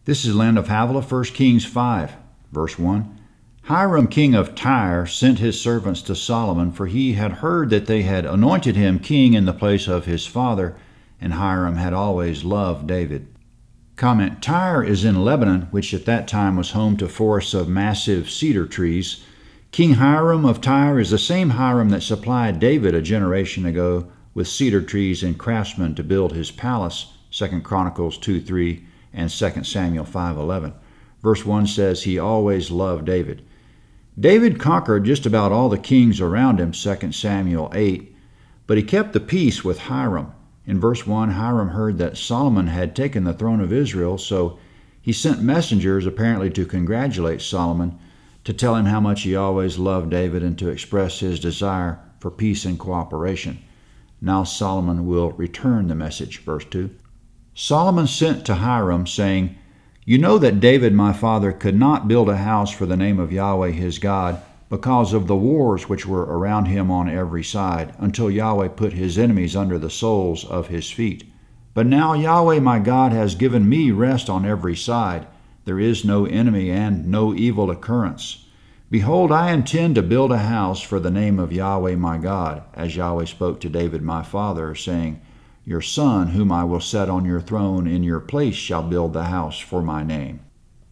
This is Land of Havilah, 1 Kings 5, verse 1. Hiram, king of Tyre, sent his servants to Solomon, for he had heard that they had anointed him king in the place of his father, and Hiram had always loved David. Comment: Tyre is in Lebanon, which at that time was home to forests of massive cedar trees. King Hiram of Tyre is the same Hiram that supplied David a generation ago with cedar trees and craftsmen to build his palace, 2 Chronicles 2:3 and 2 Samuel 5:11. Verse 1 says he always loved David. David conquered just about all the kings around him, 2 Samuel 8, but he kept the peace with Hiram. In verse 1, Hiram heard that Solomon had taken the throne of Israel, so he sent messengers apparently to congratulate Solomon, to tell him how much he always loved David and to express his desire for peace and cooperation. Now Solomon will return the message. Verse 2. Solomon sent to Hiram, saying, "You know that David my father could not build a house for the name of Yahweh his God, because of the wars which were around him on every side, until Yahweh put his enemies under the soles of his feet. But now Yahweh my God has given me rest on every side. There is no enemy and no evil occurrence. Behold, I intend to build a house for the name of Yahweh my God, as Yahweh spoke to David my father, saying, Your son, whom I will set on your throne in your place, shall build the house for my name."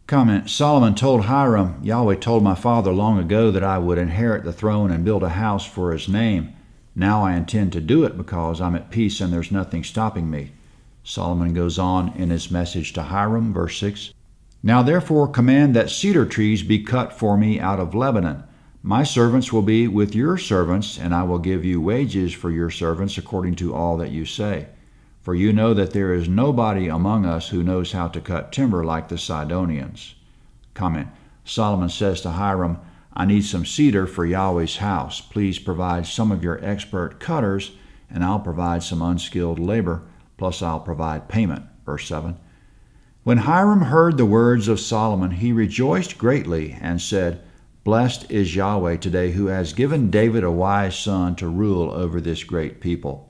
Comment: Solomon told Hiram, "Yahweh told my father long ago that I would inherit the throne and build a house for his name. Now I intend to do it because I'm at peace and there's nothing stopping me." Solomon goes on in his message to Hiram, verse 6. "Now therefore command that cedar trees be cut for me out of Lebanon. My servants will be with your servants, and I will give you wages for your servants according to all that you say. For you know that there is nobody among us who knows how to cut timber like the Sidonians." Comment: Solomon says to Hiram, "I need some cedar for Yahweh's house. Please provide some of your expert cutters, and I'll provide some unskilled labor, plus I'll provide payment." Verse 7. When Hiram heard the words of Solomon, he rejoiced greatly and said, "Blessed is Yahweh today, who has given David a wise son to rule over this great people."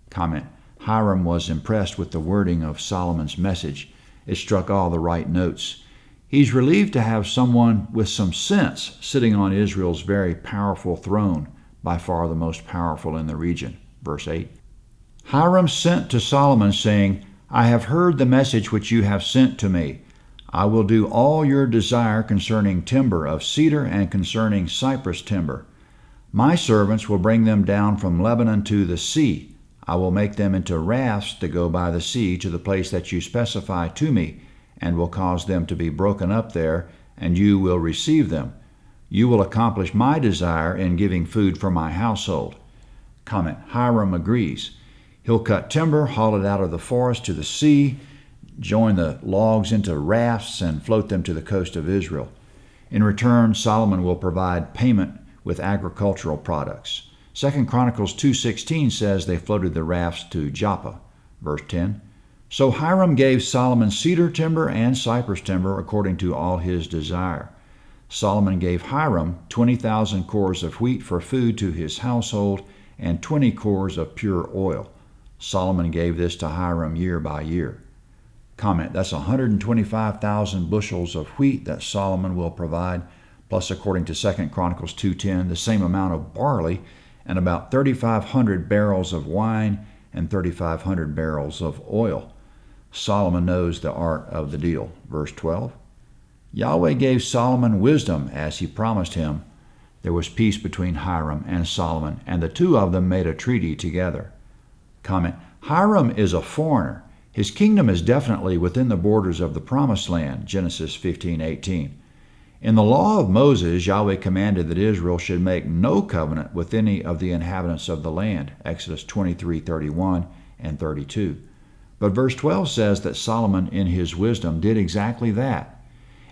Comment: Hiram was impressed with the wording of Solomon's message. It struck all the right notes. He's relieved to have someone with some sense sitting on Israel's very powerful throne, by far the most powerful in the region. Verse 8. Hiram sent to Solomon, saying, "I have heard the message which you have sent to me. I will do all your desire concerning timber of cedar and concerning cypress timber. My servants will bring them down from Lebanon to the sea. I will make them into rafts to go by the sea to the place that you specify to me, and will cause them to be broken up there, and you will receive them. You will accomplish my desire in giving food for my household." Comment: Hiram agrees. He'll cut timber, haul it out of the forest to the sea, join the logs into rafts, and float them to the coast of Israel. In return, Solomon will provide payment with agricultural products. 2 Chronicles 2:16 says they floated the rafts to Joppa. Verse 10. So Hiram gave Solomon cedar timber and cypress timber according to all his desire. Solomon gave Hiram 20,000 cores of wheat for food to his household and 20 cores of pure oil. Solomon gave this to Hiram year by year. Comment: that's 125,000 bushels of wheat that Solomon will provide, plus according to 2 Chronicles 2:10, the same amount of barley, and about 3,500 barrels of wine and 3,500 barrels of oil. Solomon knows the art of the deal. Verse 12. Yahweh gave Solomon wisdom as he promised him. There was peace between Hiram and Solomon, and the two of them made a treaty together. Comment: Hiram is a foreigner. His kingdom is definitely within the borders of the Promised Land, Genesis 15:18. In the law of Moses, Yahweh commanded that Israel should make no covenant with any of the inhabitants of the land, Exodus 23:31 and 32. But verse 12 says that Solomon, in his wisdom, did exactly that.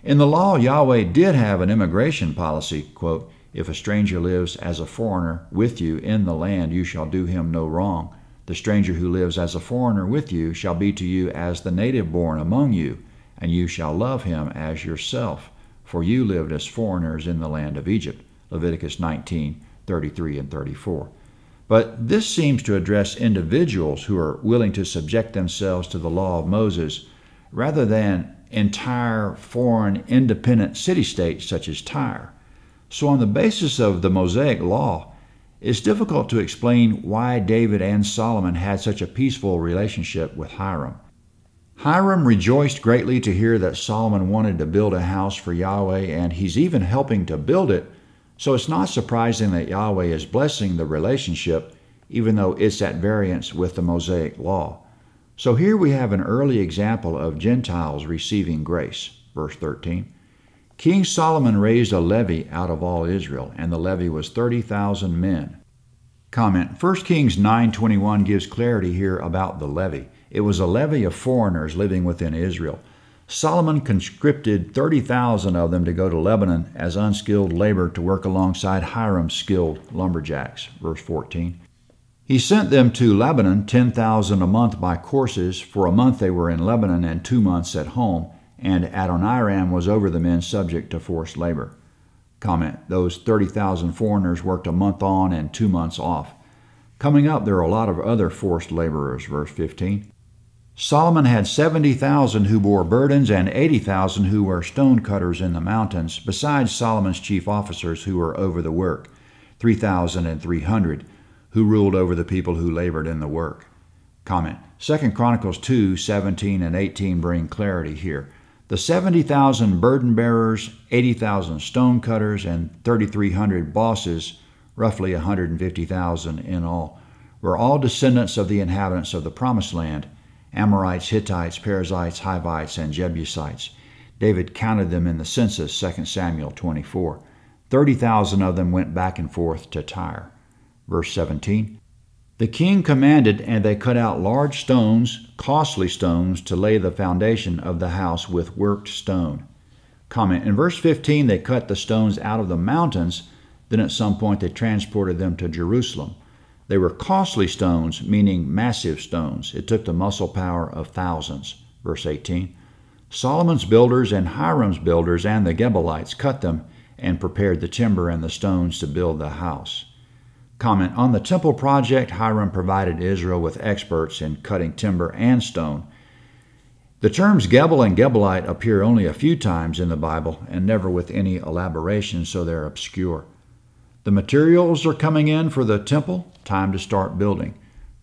In the law, Yahweh did have an immigration policy, quote, "If a stranger lives as a foreigner with you in the land, you shall do him no wrong. The stranger who lives as a foreigner with you shall be to you as the native born among you, and you shall love him as yourself. For you lived as foreigners in the land of Egypt," Leviticus 19:33 and 34. But this seems to address individuals who are willing to subject themselves to the law of Moses rather than entire foreign independent city-states such as Tyre. So on the basis of the Mosaic Law, it's difficult to explain why David and Solomon had such a peaceful relationship with Hiram. Hiram rejoiced greatly to hear that Solomon wanted to build a house for Yahweh, and he's even helping to build it, so it's not surprising that Yahweh is blessing the relationship, even though it's at variance with the Mosaic Law. So here we have an early example of Gentiles receiving grace. Verse 13. King Solomon raised a levy out of all Israel, and the levy was 30,000 men. Comment. 1 Kings 9:21 gives clarity here about the levy. It was a levy of foreigners living within Israel. Solomon conscripted 30,000 of them to go to Lebanon as unskilled labor to work alongside Hiram's skilled lumberjacks. Verse 14. He sent them to Lebanon, 10,000 a month by courses. For a month they were in Lebanon and 2 months at home, and Adoniram was over the men subject to forced labor. Comment. Those 30,000 foreigners worked a month on and 2 months off. Coming up, there are a lot of other forced laborers. Verse 15. Solomon had 70,000 who bore burdens and 80,000 who were stone cutters in the mountains, besides Solomon's chief officers who were over the work, 3,300, who ruled over the people who labored in the work. Comment. 2 Chronicles 2:17 and 18 bring clarity here. The 70,000 burden bearers, 80,000 stone cutters, and 3,300 bosses, roughly 150,000 in all, were all descendants of the inhabitants of the Promised Land, Amorites, Hittites, Perizzites, Hivites, and Jebusites. David counted them in the census, 2 Samuel 24. 30,000 of them went back and forth to Tyre. Verse 17. The king commanded, and they cut out large stones, costly stones, to lay the foundation of the house with worked stone. Comment. In verse 15, they cut the stones out of the mountains, then at some point they transported them to Jerusalem. They were costly stones, meaning massive stones. It took the muscle power of thousands. Verse 18. Solomon's builders and Hiram's builders and the Gebalites cut them and prepared the timber and the stones to build the house. Comment. On the temple project, Hiram provided Israel with experts in cutting timber and stone. The terms Gebal and Gebalite appear only a few times in the Bible and never with any elaboration, so they're obscure. The materials are coming in for the temple. Time to start building.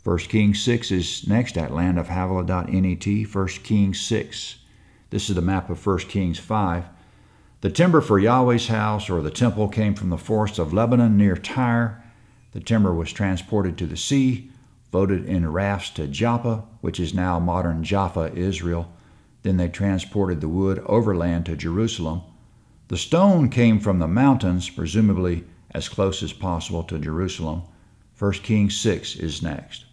1 Kings 6 is next at landofhavilah.net, 1 Kings 6. This is the map of 1 Kings 5. The timber for Yahweh's house, or the temple, came from the forests of Lebanon near Tyre. The timber was transported to the sea, loaded in rafts to Joppa, which is now modern Jaffa, Israel. Then they transported the wood overland to Jerusalem. The stone came from the mountains, presumably as close as possible to Jerusalem. 1 Kings 6 is next.